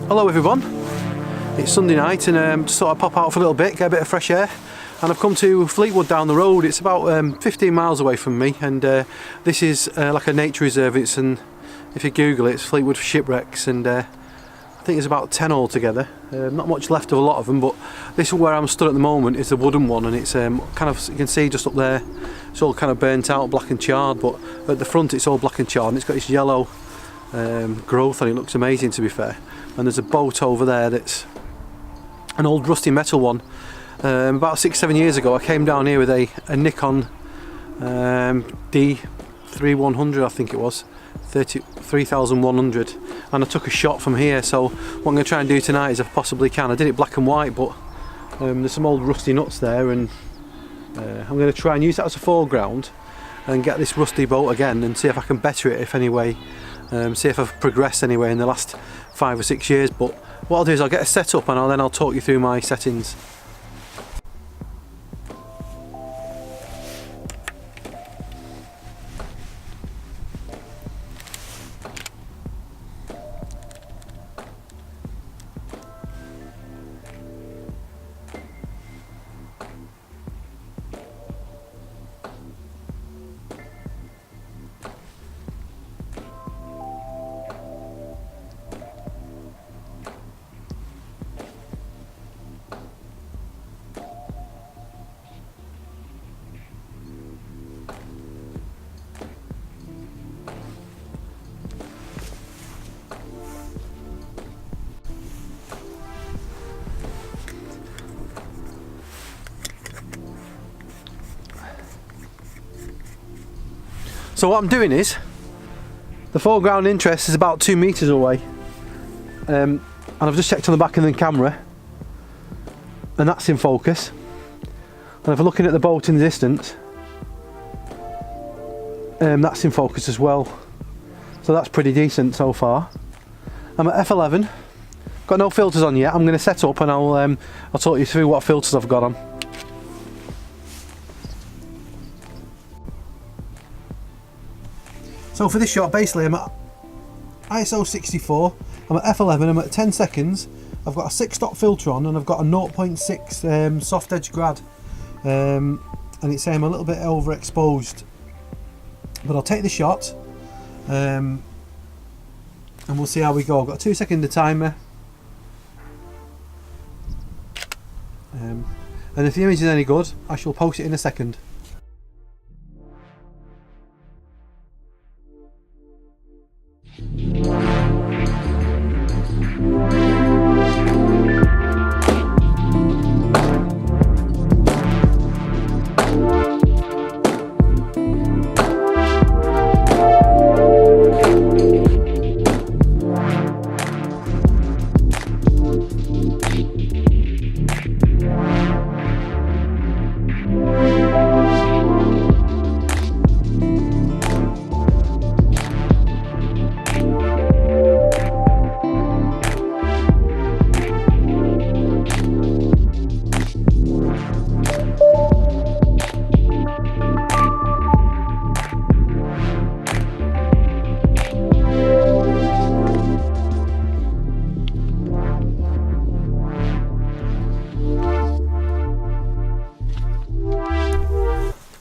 Hello everyone, it's Sunday night and just thought I'd pop out for a little bit, get a bit of fresh air, and I've come to Fleetwood down the road. It's about 15 miles away from me, and this is like a nature reserve. And if you Google it, it's Fleetwood shipwrecks, and I think there's about 10 altogether. Not much left of a lot of them, but this is where I'm stood at the moment. Is the wooden one, and it's kind of, you can see just up there, it's all kind of burnt out, black and charred, but at the front it's all black and charred, and it's got this yellow growth on it. Looks amazing, to be fair. And there's a boat over there that's an old rusty metal one. About 6-7 years ago I came down here with a Nikon D3100, I think it was, 3100, and I took a shot from here. So what I'm going to try and do tonight is, if I possibly can, I did it black and white, but there's some old rusty nuts there, and I'm going to try and use that as a foreground and get this rusty boat again and see if I can better it, if any way. See if I've progressed anyway in the last 5 or 6 years. But what I'll do is I'll get a set up, and then I'll talk you through my settings. So what I'm doing is, the foreground interest is about 2 meters away. and I've just checked on the back of the camera, and that's in focus. And if I'm looking at the boat in the distance, that's in focus as well. So that's pretty decent so far. I'm at f11. Got no filters on yet. I'm going to set up and I'll talk you through what filters I've got on. So for this shot, basically I'm at ISO 64. I'm at f11. I'm at 10 seconds. I've got a 6-stop filter on and I've got a 0.6 soft edge grad, and it's saying I'm a little bit overexposed. But I'll take the shot, and we'll see how we go. I've got a 2-second timer, and if the image is any good, I shall post it in a second.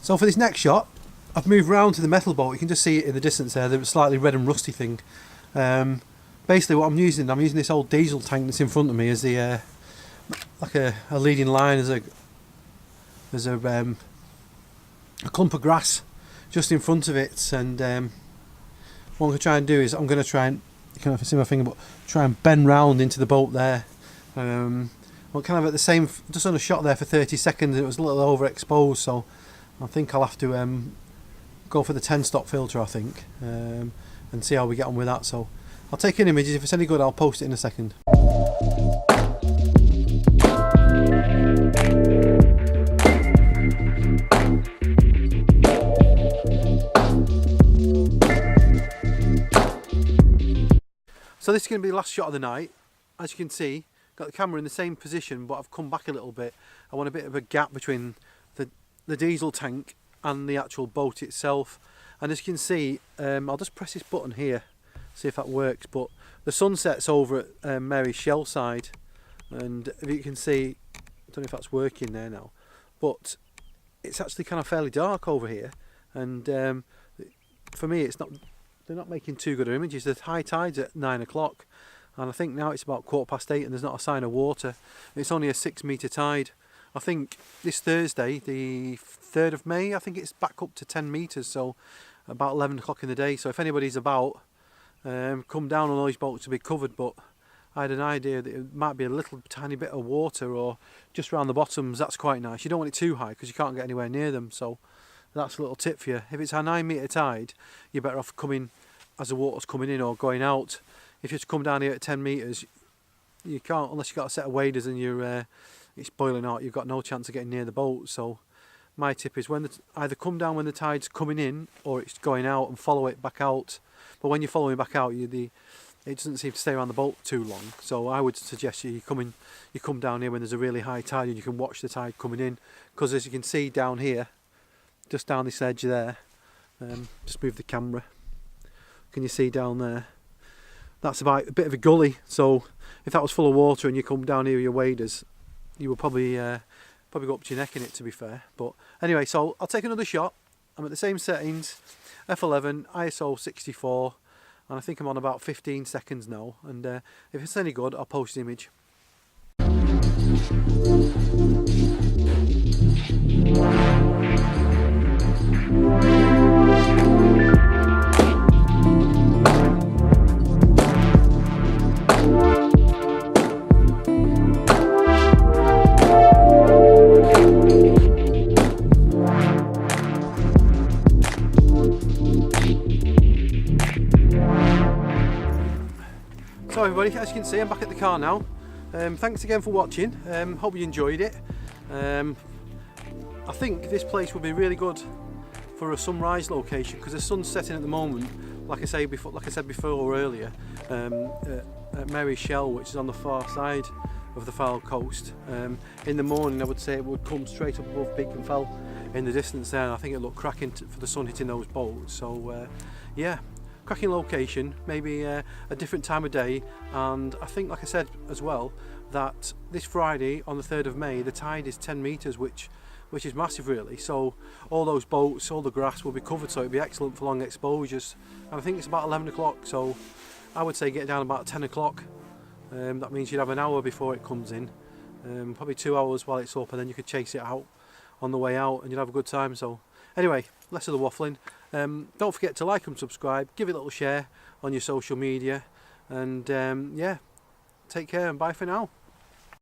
So for this next shot, I've moved round to the metal boat. You can just see it in the distance there, the slightly red and rusty thing. Basically what I'm using this old diesel tank that's in front of me as the like a leading line. There's a clump of grass just in front of it, and what I'm going to try and do is I'm going to try and, you can't see my finger, but try and bend round into the boat there. Well, kind of at the same, just on a shot there for 30 seconds, it was a little overexposed, so I think I'll have to go for the 10-stop filter, I think, and see how we get on with that. So I'll take in images. If it's any good, I'll post it in a second. So this is going to be the last shot of the night. As you can see, got the camera in the same position, but I've come back a little bit. I want a bit of a gap between the diesel tank and the actual boat itself. And as you can see, I'll just press this button here, see if that works. But the sunset's over at Mary's Shell side, and if you can see, I don't know if that's working there now, but it's actually kind of fairly dark over here. And for me, they're not making too good images. The high tide's at 9 o'clock, and I think now it's about 8:15 and there's not a sign of water. It's only a 6-metre tide. I think this Thursday, the 3rd of May, I think it's back up to 10 metres, so about 11 o'clock in the day. So if anybody's about, come down on those boats to be covered. But I had an idea that it might be a little tiny bit of water or just around the bottoms. That's quite nice. You don't want it too high because you can't get anywhere near them. So that's a little tip for you. If it's a 9-metre tide, you're better off coming as the water's coming in or going out. If you just come down here at 10 metres, you can't, unless you've got a set of waders and you're it's boiling hot, you've got no chance of getting near the boat. So my tip is either come down when the tide's coming in or it's going out and follow it back out. But when you're following back out, it doesn't seem to stay around the boat too long. So I would suggest you come down here when there's a really high tide and you can watch the tide coming in. Because as you can see down here, just down this edge there, just move the camera. Can you see down there? That's about a bit of a gully. So if that was full of water and you come down here with your waders, you will probably go up to your neck in it, to be fair. But anyway, so I'll take another shot. I'm at the same settings, f11, ISO 64, and I think I'm on about 15 seconds now. And if it's any good, I'll post the image. So everybody, everybody, as you can see I'm back at the car now. Thanks again for watching, hope you enjoyed it. I think this place would be really good for a sunrise location because the sun's setting at the moment, like I said before or earlier, at Mary's Shell, which is on the far side of the Fylde coast. In the morning I would say it would come straight up above Peak and Fell in the distance there, and I think it looked cracking for the sun hitting those boats. So yeah, cracking location, maybe a different time of day. And I think, like I said as well, that this Friday on the 3rd of May the tide is 10 metres, which is massive really. So all those boats, all the grass will be covered, so it'll be excellent for long exposures. And I think it's about 11 o'clock, so I would say get down about 10 o'clock. That means you'd have an hour before it comes in, probably 2 hours while it's up, and then you could chase it out on the way out and you'd have a good time. So anyway, less of the waffling. Don't forget to like and subscribe, give it a little share on your social media, and yeah, take care and bye for now.